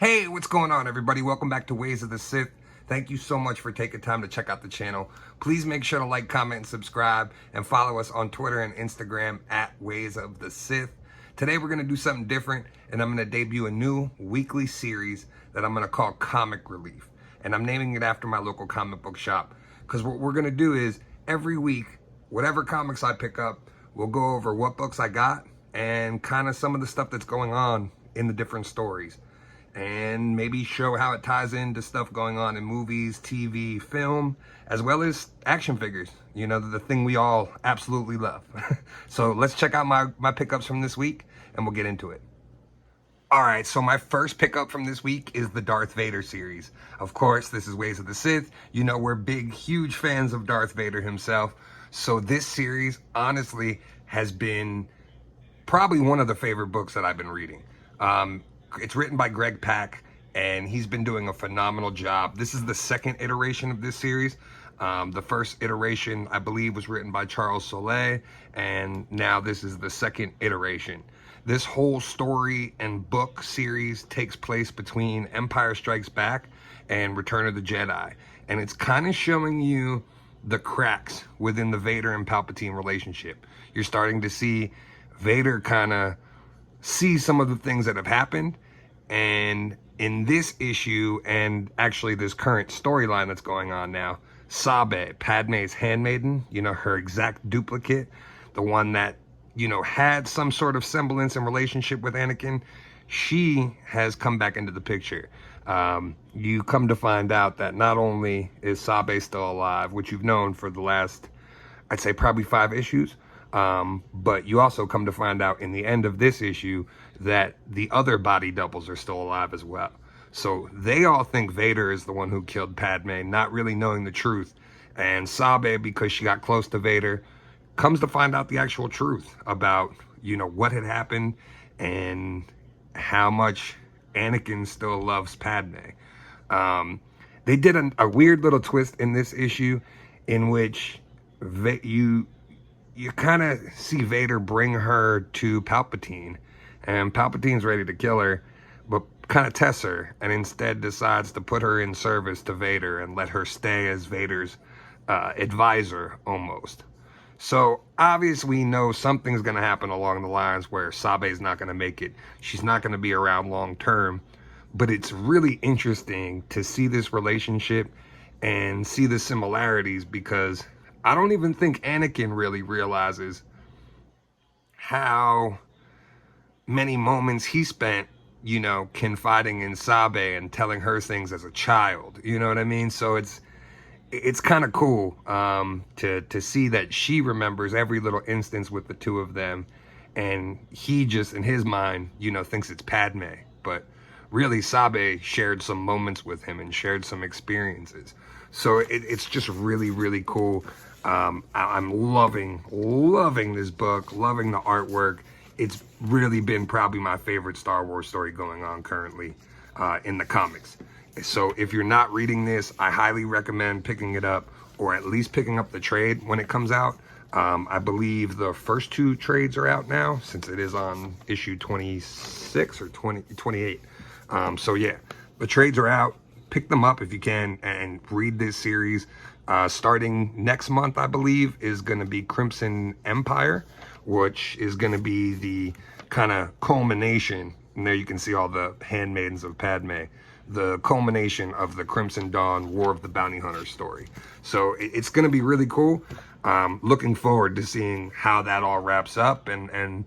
Hey, what's going on, everybody? Welcome back to Ways of the Sith. Thank you so much for taking time to check out the channel. Please make sure to like, comment, and subscribe, and follow us on Twitter and Instagram at Ways of the Sith. Today we're going to do something different, and I'm going to debut a new weekly series that I'm going to call Comic Relief. And I'm naming it after my local comic book shop, because what we're going to do is every week, whatever comics I pick up, we'll go over what books I got and kind of some of the stuff that's going on in the different stories, and maybe show how it ties into stuff going on in movies, TV, film, as well as action figures. You know, the thing we all absolutely love. So let's check out my pickups from this week, and we'll get into it. All right, so my first pickup from this week is the Darth Vader series. Of course, this is Ways of the Sith. You know, we're big, huge fans of Darth Vader himself. So this series, honestly, has been probably one of the favorite books that I've been reading. It's written by Greg Pak, and he's been doing a phenomenal job. This is the second iteration of this series. The first iteration, I believe, was written by Charles Soule, and now this is the second iteration. This whole story and book series takes place between Empire Strikes Back and Return of the Jedi, and it's kind of showing you the cracks within the Vader and Palpatine relationship. You're starting to see Vader kind of see some of the things that have happened, and in this issue, and actually this current storyline that's going on now, Sabe, Padme's handmaiden, you know, her exact duplicate, the one that, you know, had some sort of semblance and relationship with Anakin, she has come back into the picture. You come to find out that not only is Sabe still alive, which you've known for the last, I'd say probably 5 issues, but you also come to find out in the end of this issue that the other body doubles are still alive as well. So they all think Vader is the one who killed Padme, not really knowing the truth. And Sabe, because she got close to Vader, comes to find out the actual truth about, you know, what had happened and how much Anakin still loves Padme. They did a weird little twist in this issue in which you kind of see Vader bring her to Palpatine, and Palpatine's ready to kill her, but kind of tests her, and instead decides to put her in service to Vader and let her stay as Vader's advisor, almost. So obviously we know something's going to happen along the lines where Sabe's not going to make it. She's not going to be around long term, but it's really interesting to see this relationship and see the similarities, because I don't even think Anakin really realizes how many moments he spent, you know, confiding in Sabe and telling her things as a child. You know what I mean? So it's kind of cool to see that she remembers every little instance with the two of them, and he just, in his mind, you know, thinks it's Padme. But really, Sabe shared some moments with him and shared some experiences. So it's just really, really cool. I'm loving this book, loving the artwork. It's really been probably my favorite Star Wars story going on currently in the comics. So if you're not reading this, I highly recommend picking it up, or at least picking up the trade when it comes out. I believe the first 2 trades are out now, since it is on issue 26 or 28. So yeah, the trades are out. Pick them up if you can and read this series. Starting next month, I believe, is going to be Crimson Empire, which is going to be the kind of culmination. And there you can see all the handmaidens of Padme, the culmination of the Crimson Dawn War of the Bounty Hunter story. So it's going to be really cool. Looking forward to seeing how that all wraps up. And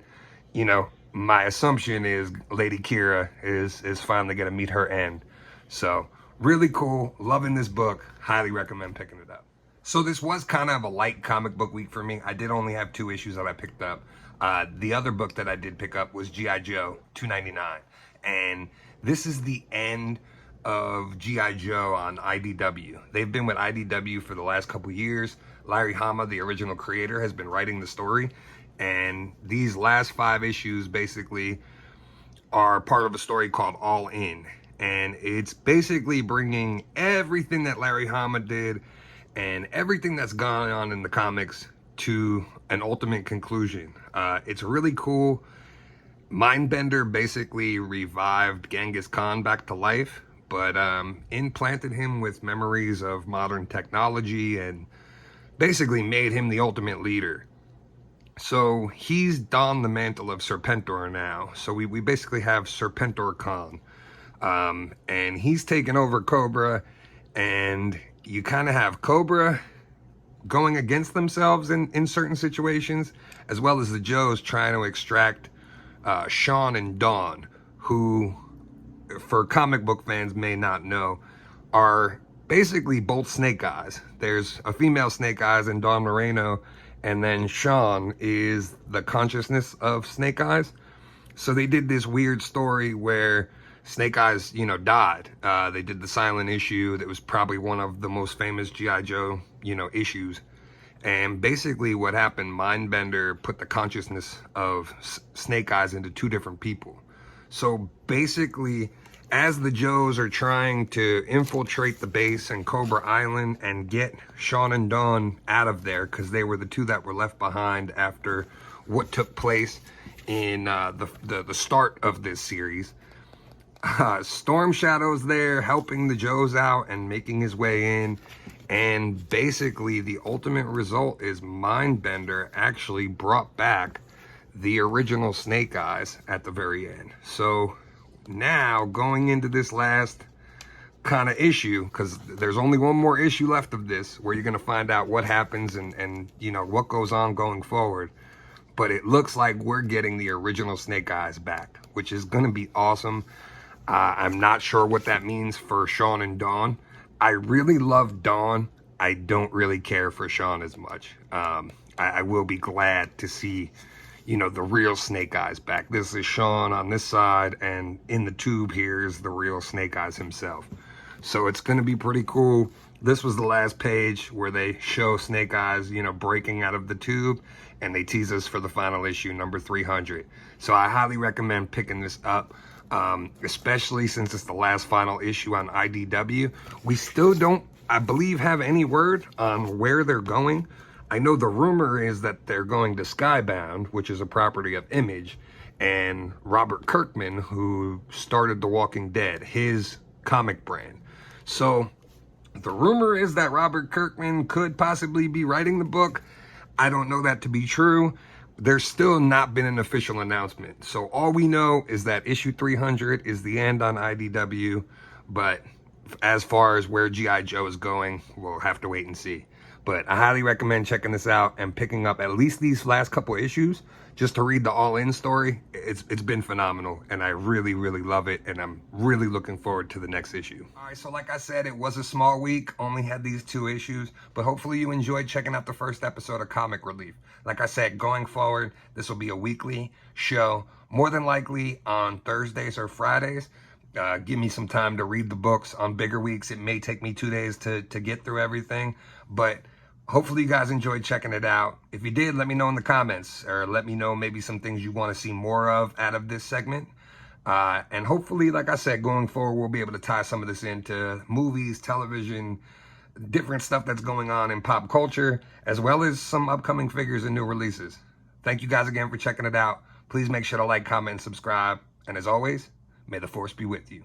you know, my assumption is Lady Kira is finally going to meet her end. So really cool. Loving this book. Highly recommend picking it up. So this was kind of a light comic book week for me. I did only have 2 issues that I picked up. The other book that I did pick up was GIJoe $2.99. And this is the end of GIJoe on IDW. They've been with IDW for the last couple years. Larry Hama, the original creator, has been writing the story. And these last 5 issues basically are part of a story called All In. And it's basically bringing everything that Larry Hama did and everything that's gone on in the comics to an ultimate conclusion. It's really cool. Mindbender basically revived Genghis Khan back to life, but implanted him with memories of modern technology and basically made him the ultimate leader. So he's donned the mantle of Serpentor now. So we basically have Serpentor Khan. And he's taken over Cobra, and you kind of have Cobra going against themselves in certain situations, as well as the Joes trying to extract Sean and Dawn, who, for comic book fans may not know, are basically both Snake Eyes. There's a female Snake Eyes in Dawn Moreno, and then Sean is the consciousness of Snake Eyes. So they did this weird story where Snake Eyes, died. They did the silent issue that was probably one of the most famous G.I. Joe, issues. And basically what happened, Mindbender put the consciousness of Snake Eyes into two different people. So basically, as the Joes are trying to infiltrate the base and Cobra Island and get Sean and Dawn out of there, because they were the two that were left behind after what took place in the start of this series, Storm Shadow's there helping the Joes out and making his way in. And basically the ultimate result is Mindbender actually brought back the original Snake Eyes at the very end. So now going into this last kind of issue, because there's only one more issue left of this where you're going to find out what happens and what goes on going forward. But it looks like we're getting the original Snake Eyes back, which is going to be awesome. I'm not sure what that means for Sean and Dawn. I really love Dawn. I don't really care for Sean as much. I will be glad to see, the real Snake Eyes back. This is Sean on this side, and in the tube here is the real Snake Eyes himself. So it's going to be pretty cool. This was the last page where they show Snake Eyes, breaking out of the tube, and they tease us for the final issue, number 300. So I highly recommend picking this up. Especially since it's the last final issue on IDW. We still don't, I believe, have any word on where they're going. I know the rumor is that they're going to Skybound, which is a property of Image, and Robert Kirkman, who started The Walking Dead, his comic brand. So the rumor is that Robert Kirkman could possibly be writing the book. I don't know that to be true. There's still not been an official announcement. So all we know is that issue 300 is the end on IDW. But as far as where G.I. Joe is going, we'll have to wait and see. But I highly recommend checking this out and picking up at least these last couple issues just to read the all-in story. It's been phenomenal, and I really, really love it, and I'm really looking forward to the next issue. All right, so like I said, it was a small week, only had these 2 issues, but hopefully you enjoyed checking out the first episode of Comic Relief. Like I said, going forward, this will be a weekly show, more than likely on Thursdays or Fridays. Give me some time to read the books. On bigger weeks, it may take me 2 days to get through everything, but hopefully you guys enjoyed checking it out. If you did, let me know in the comments, or let me know maybe some things you want to see more of out of this segment. And hopefully, like I said, going forward, we'll be able to tie some of this into movies, television, different stuff that's going on in pop culture, as well as some upcoming figures and new releases. Thank you guys again for checking it out. Please make sure to like, comment, and subscribe. And as always, may the force be with you.